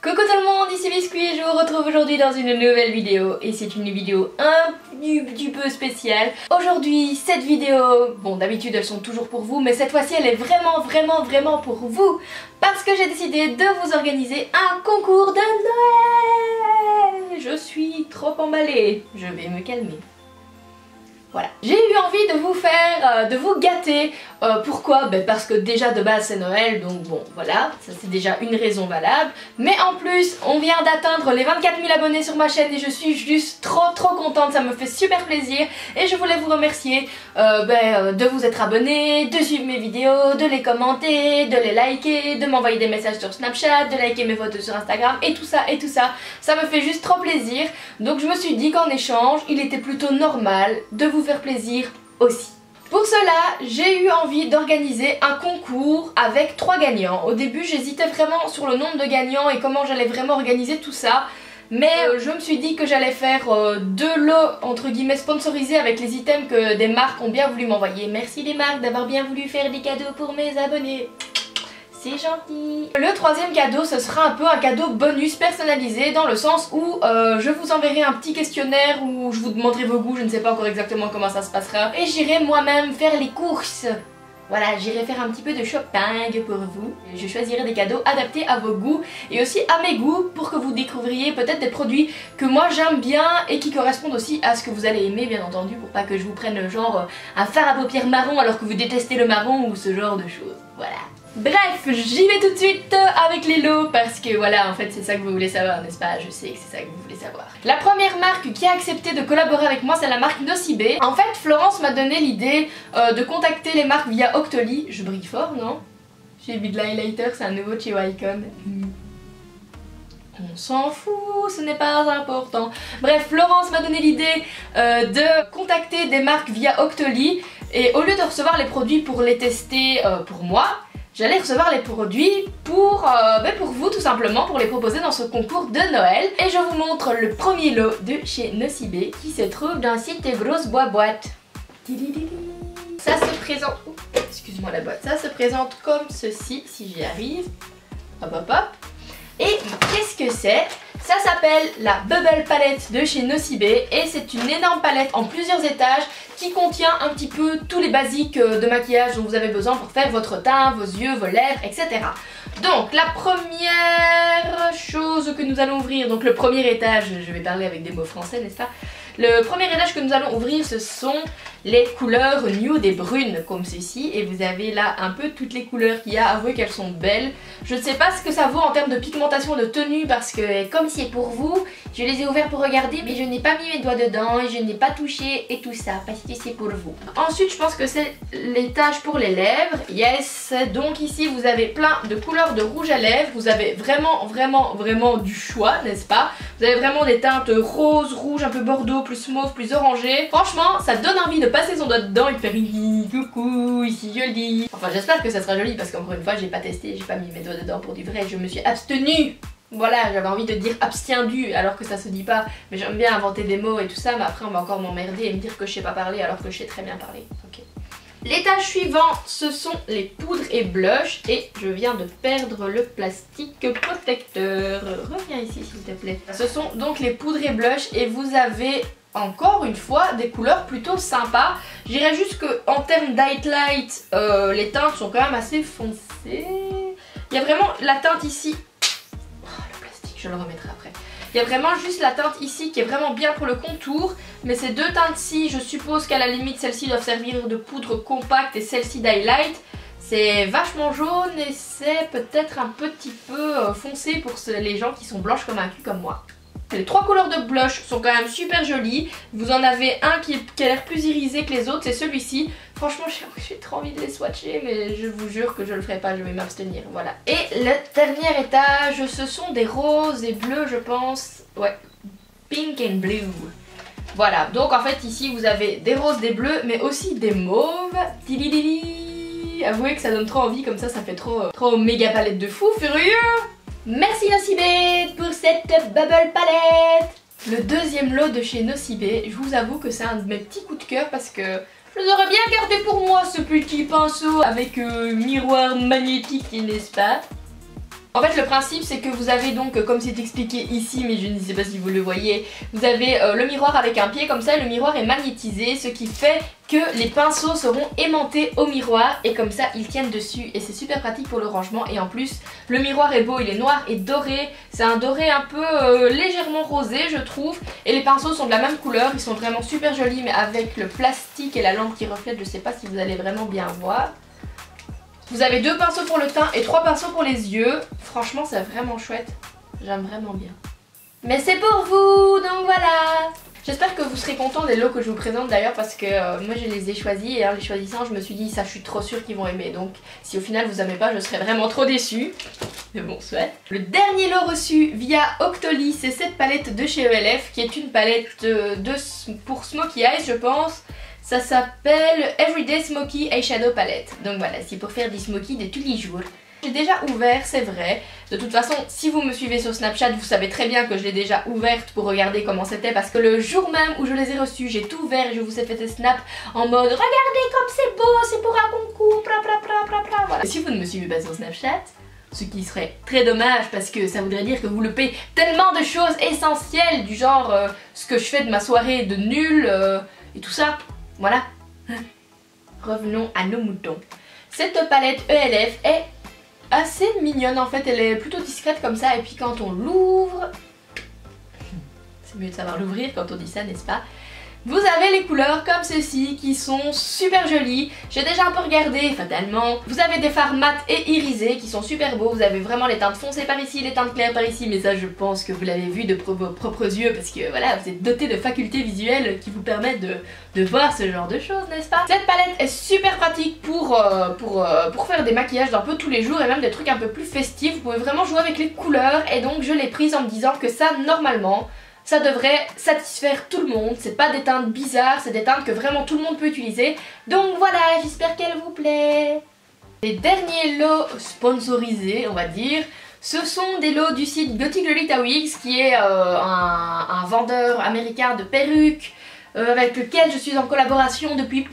Coucou tout le monde, ici Biscuit et je vous retrouve aujourd'hui dans une nouvelle vidéo. Et c'est une vidéo un petit peu spéciale. Aujourd'hui, cette vidéo, bon d'habitude elles sont toujours pour vous, mais cette fois-ci elle est vraiment pour vous. Parce que j'ai décidé de vous organiser un concours de Noël. Je suis trop emballée, je vais me calmer. Voilà. J'ai eu envie de vous faire, de vous gâter. Pourquoi? Parce que déjà de base c'est Noël, donc bon voilà, ça c'est déjà une raison valable. Mais en plus, on vient d'atteindre les 24 000 abonnés sur ma chaîne et je suis juste trop contente, ça me fait super plaisir. Et je voulais vous remercier de vous être abonnés, de suivre mes vidéos, de les commenter, de les liker, de m'envoyer des messages sur Snapchat, de liker mes photos sur Instagram et tout ça, ça me fait juste trop plaisir. Donc je me suis dit qu'en échange, il était plutôt normal de vous faire plaisir aussi. Pour cela, j'ai eu envie d'organiser un concours avec 3 gagnants. Au début, j'hésitais vraiment sur le nombre de gagnants et comment j'allais vraiment organiser tout ça. Mais je me suis dit que j'allais faire 2 lots entre guillemets sponsorisés avec les items que des marques ont bien voulu m'envoyer. Merci les marques d'avoir bien voulu faire des cadeaux pour mes abonnés. C'est gentil. Le troisième cadeau, ce sera un peu un cadeau bonus personnalisé dans le sens où je vous enverrai un petit questionnaire où je vous demanderai vos goûts, je ne sais pas encore exactement comment ça se passera. Et j'irai moi-même faire les courses. Voilà, j'irai faire un petit peu de shopping pour vous. Je choisirai des cadeaux adaptés à vos goûts et aussi à mes goûts pour que vous découvriez peut-être des produits que moi j'aime bien et qui correspondent aussi à ce que vous allez aimer bien entendu, pour pas que je vous prenne genre un fard à paupières marron alors que vous détestez le marron ou ce genre de choses. Voilà. Bref, j'y vais tout de suite avec les lots parce que voilà, en fait c'est ça que vous voulez savoir, n'est-ce pas? Je sais que c'est ça que vous voulez savoir. La première marque qui a accepté de collaborer avec moi, c'est la marque Nocibé. En fait, Florence m'a donné l'idée de contacter les marques via Octoly. Je brille fort, non? J'ai vu de l'highlighter, c'est un nouveau chez Wycon. On s'en fout, ce n'est pas important. Bref, Florence m'a donné l'idée de contacter des marques via Octoly. Et au lieu de recevoir les produits pour les tester pour moi, j'allais recevoir les produits pour vous tout simplement, pour les proposer dans ce concours de Noël. Et je vous montre le premier lot de chez Nocibé qui se trouve dans cette grosse boîte. Ça se présente... excuse-moi la boîte. Ça se présente comme ceci, si j'y arrive. Hop hop hop. Et qu'est-ce que c'est? Ça s'appelle la Bubble Palette de chez Nocibé et c'est une énorme palette en plusieurs étages qui contient un petit peu tous les basiques de maquillage dont vous avez besoin pour faire votre teint, vos yeux, vos lèvres, etc. Donc la première chose que nous allons ouvrir, donc le premier étage, je vais parler avec des mots français n'est-ce pas? Le premier étage que nous allons ouvrir, ce sont les couleurs nude et brunes comme ceci. Et vous avez là un peu toutes les couleurs qu'il y a. Avouez qu'elles sont belles. Je ne sais pas ce que ça vaut en termes de pigmentation, de tenue, parce que comme c'est pour vous, je les ai ouverts pour regarder, mais je n'ai pas mis mes doigts dedans et je n'ai pas touché et tout ça, parce que c'est pour vous. Ensuite, je pense que c'est l'étage pour les lèvres. Yes, donc ici vous avez plein de couleurs de rouge à lèvres. Vous avez vraiment du choix, n'est-ce pas? Vous avez vraiment des teintes rose, rouge, un peu bordeaux, plus mauve, plus orangé. Franchement, ça donne envie de passer son doigt dedans et de faire coucou, ici joli. Enfin, j'espère que ça sera joli parce qu'encore une fois, j'ai pas testé, j'ai pas mis mes doigts dedans pour du vrai, je me suis abstenue. Voilà, j'avais envie de dire abstiendu alors que ça se dit pas, mais j'aime bien inventer des mots et tout ça, mais après on va encore m'emmerder et me dire que je sais pas parler alors que je sais très bien parler. Ok. L'étage suivant, ce sont les poudres et blushs et je viens de perdre le plastique protecteur. Reviens ici s'il te plaît. Ce sont donc les poudres et blushs et vous avez encore une fois des couleurs plutôt sympas. Je dirais juste qu'en termes d'highlight, les teintes sont quand même assez foncées. Il y a vraiment la teinte ici. Oh, le plastique, je le remettrai après. Il y a vraiment juste la teinte ici qui est vraiment bien pour le contour. Mais ces deux teintes-ci, je suppose qu'à la limite, celles-ci doivent servir de poudre compacte et celle-ci d'highlight. C'est vachement jaune et c'est peut-être un petit peu foncé pour les gens qui sont blanches comme un cul comme moi. Les 3 couleurs de blush sont quand même super jolies. Vous en avez un qui a l'air plus irisé que les autres, c'est celui-ci. Franchement, j'ai trop envie de les swatcher, mais je vous jure que je le ferai pas, je vais m'abstenir, voilà. Et le dernier étage, ce sont des roses et bleus, je pense. Ouais, pink and blue. Voilà, donc en fait ici vous avez des roses, des bleus, mais aussi des mauves. Tililili. Avouez que ça donne trop envie, comme ça fait trop méga palette de fou furieux. Merci Nocibé pour cette Bubble Palette. Le deuxième lot de chez Nocibé, je vous avoue que c'est un de mes petits coups de cœur parce que je les aurais bien gardé pour moi ce petit pinceau avec miroir magnétique, n'est-ce pas? En fait le principe c'est que vous avez donc, comme c'est expliqué ici mais je ne sais pas si vous le voyez, vous avez le miroir avec un pied comme ça, et le miroir est magnétisé, ce qui fait que les pinceaux seront aimantés au miroir et comme ça ils tiennent dessus et c'est super pratique pour le rangement. Et en plus le miroir est beau, il est noir et doré, c'est un doré un peu légèrement rosé je trouve, et les pinceaux sont de la même couleur, ils sont vraiment super jolis, mais avec le plastique et la lampe qui reflète, je sais pas si vous allez vraiment bien voir. Vous avez 2 pinceaux pour le teint et 3 pinceaux pour les yeux. Franchement c'est vraiment chouette, j'aime vraiment bien. Mais c'est pour vous, donc voilà. J'espère que vous serez contents des lots que je vous présente d'ailleurs, parce que moi je les ai choisis et en les choisissant je me suis dit ça je suis trop sûre qu'ils vont aimer. Donc si au final vous aimez pas je serais vraiment trop déçue. Mais bon soit. Le dernier lot reçu via Octoly, c'est cette palette de chez ELF qui est une palette pour Smoky Eyes je pense. Ça s'appelle Everyday Smoky Eyeshadow Palette. Donc voilà, c'est pour faire des smoky de tous les jours. J'ai déjà ouvert, c'est vrai. De toute façon, si vous me suivez sur Snapchat, vous savez très bien que je l'ai déjà ouverte pour regarder comment c'était, parce que le jour même où je les ai reçus, j'ai tout ouvert et je vous ai fait des snaps en mode regardez comme c'est beau, c'est pour un concours, bla bla bla bla bla. Voilà. Et si vous ne me suivez pas sur Snapchat, ce qui serait très dommage parce que ça voudrait dire que vous loupez tellement de choses essentielles du genre ce que je fais de ma soirée de nul et tout ça. Voilà. Revenons à nos moutons. Cette palette ELF est assez mignonne en fait, elle est plutôt discrète comme ça, et puis quand on l'ouvre, c'est mieux de savoir l'ouvrir quand on dit ça, n'est-ce pas? Vous avez les couleurs comme ceci qui sont super jolies. J'ai déjà un peu regardé fatalement. Vous avez des fards mat et irisés qui sont super beaux. Vous avez vraiment les teintes foncées par ici, les teintes claires par ici. Mais ça je pense que vous l'avez vu de vos propres yeux, parce que voilà, vous êtes doté de facultés visuelles qui vous permettent de voir ce genre de choses, n'est-ce pas? Cette palette est super pratique pour faire des maquillages d'un peu tous les jours et même des trucs un peu plus festifs. Vous pouvez vraiment jouer avec les couleurs, et donc je l'ai prise en me disant que ça normalement ça devrait satisfaire tout le monde. C'est pas des teintes bizarres, c'est des teintes que vraiment tout le monde peut utiliser. Donc voilà, j'espère qu'elle vous plaît. Les derniers lots sponsorisés, on va dire, ce sont des lots du site Gothic Lolita Wigs, qui est un vendeur américain de perruques avec lequel je suis en collaboration depuis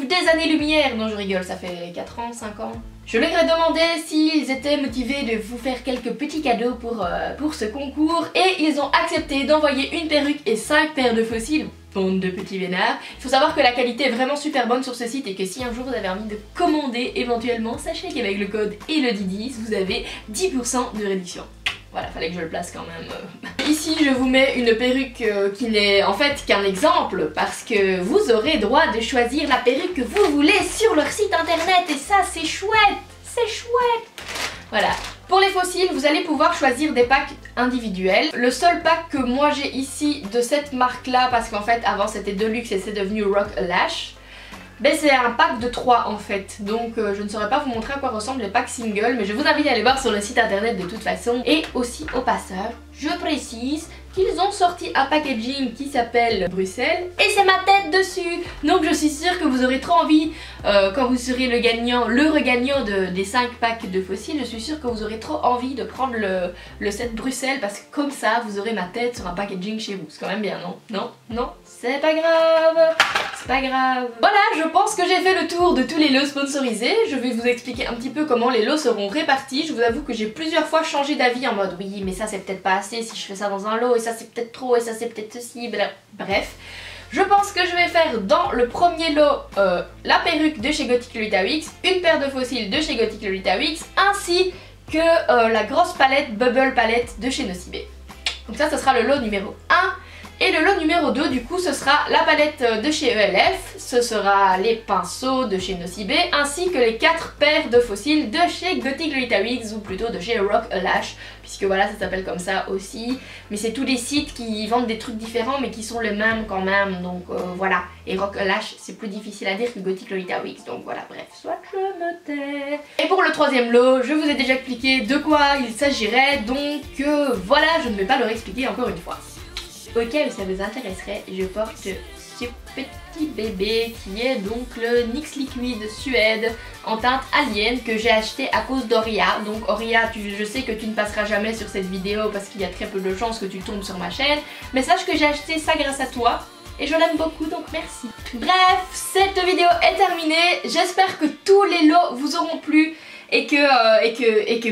des années-lumière. Non je rigole, ça fait 4 ans, 5 ans. Je leur ai demandé s'ils étaient motivés de vous faire quelques petits cadeaux pour ce concours, et ils ont accepté d'envoyer une perruque et 5 paires de fossiles. Bande de petits vénards. Il faut savoir que la qualité est vraiment super bonne sur ce site, et que si un jour vous avez envie de commander éventuellement, sachez qu'avec le code ELODY10 vous avez 10% de réduction. Voilà, fallait que je le place quand même. Ici, je vous mets une perruque qui n'est en fait qu'un exemple, parce que vous aurez droit de choisir la perruque que vous voulez sur leur site internet, et ça, c'est chouette! C'est chouette! Voilà. Pour les fossiles, vous allez pouvoir choisir des packs individuels. Le seul pack que moi j'ai ici de cette marque-là, parce qu'en fait, avant c'était Deluxe et c'est devenu Rock Lash, ben c'est un pack de 3 en fait, donc je ne saurais pas vous montrer à quoi ressemblent les packs singles, mais je vous invite à aller voir sur le site internet de toute façon. Et aussi au passage, je précise qu'ils ont sorti un packaging qui s'appelle Bruxelles, et c'est ma tête dessus. Donc je suis sûre que vous aurez trop envie, quand vous serez le regagnant des 5 packs de fossiles, je suis sûre que vous aurez trop envie de prendre le set Bruxelles, parce que comme ça vous aurez ma tête sur un packaging chez vous. C'est quand même bien, non? Non? Non? C'est pas grave, c'est pas grave. Voilà, je pense que j'ai fait le tour de tous les lots sponsorisés. Je vais vous expliquer un petit peu comment les lots seront répartis. Je vous avoue que j'ai plusieurs fois changé d'avis en mode oui mais ça c'est peut-être pas assez si je fais ça dans un lot, et ça c'est peut-être trop, et ça c'est peut-être ceci, bref. Je pense que je vais faire dans le premier lot la perruque de chez Gothic Lolita Wigs, une paire de fossiles de chez Gothic Lolita Wigs, ainsi que la grosse palette Bubble Palette de chez Nocibé. Donc ça, ce sera le lot numéro 1. Et le lot numéro 2 du coup ce sera la palette de chez ELF, ce sera les pinceaux de chez Nocibé, ainsi que les 4 paires de fossiles de chez Gothic Lolita Wigs, ou plutôt de chez Rock Lash, puisque voilà ça s'appelle comme ça aussi, mais c'est tous des sites qui vendent des trucs différents mais qui sont les mêmes quand même, donc voilà. Et Rock Lash c'est plus difficile à dire que Gothic Lolita Wigs, donc voilà, bref, soit je me tais. Et pour le troisième lot, je vous ai déjà expliqué de quoi il s'agirait, donc voilà, je ne vais pas le réexpliquer encore une fois. Au cas où ça vous intéresserait, je porte ce petit bébé qui est donc le NYX Liquid Suède en teinte Alien, que j'ai acheté à cause d'Oria. Donc Oria, je sais que tu ne passeras jamais sur cette vidéo parce qu'il y a très peu de chances que tu tombes sur ma chaîne, mais sache que j'ai acheté ça grâce à toi et je l'aime beaucoup, donc merci. Bref, cette vidéo est terminée, j'espère que tous les lots vous auront plu. et que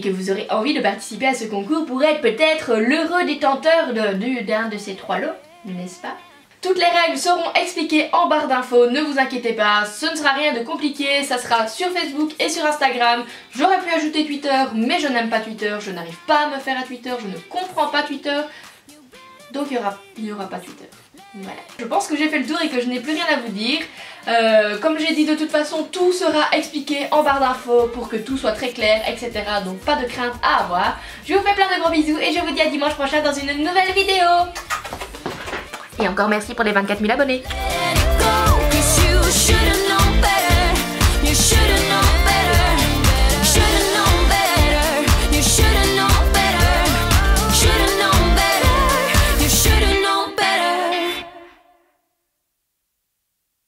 vous aurez envie de participer à ce concours pour être peut-être l'heureux détenteur d'un de ces 3 lots, n'est-ce pas? Toutes les règles seront expliquées en barre d'infos, ne vous inquiétez pas, ce ne sera rien de compliqué, ça sera sur Facebook et sur Instagram. J'aurais pu ajouter Twitter, mais je n'aime pas Twitter, je n'arrive pas à me faire à Twitter, je ne comprends pas Twitter, donc il n'y aura pas Twitter. Voilà. Je pense que j'ai fait le tour et que je n'ai plus rien à vous dire. Comme j'ai dit, de toute façon, tout sera expliqué en barre d'infos pour que tout soit très clair, etc. Donc pas de crainte à avoir. Je vous fais plein de gros bisous et je vous dis à dimanche prochain dans une nouvelle vidéo. Et encore merci pour les 24 000 abonnés.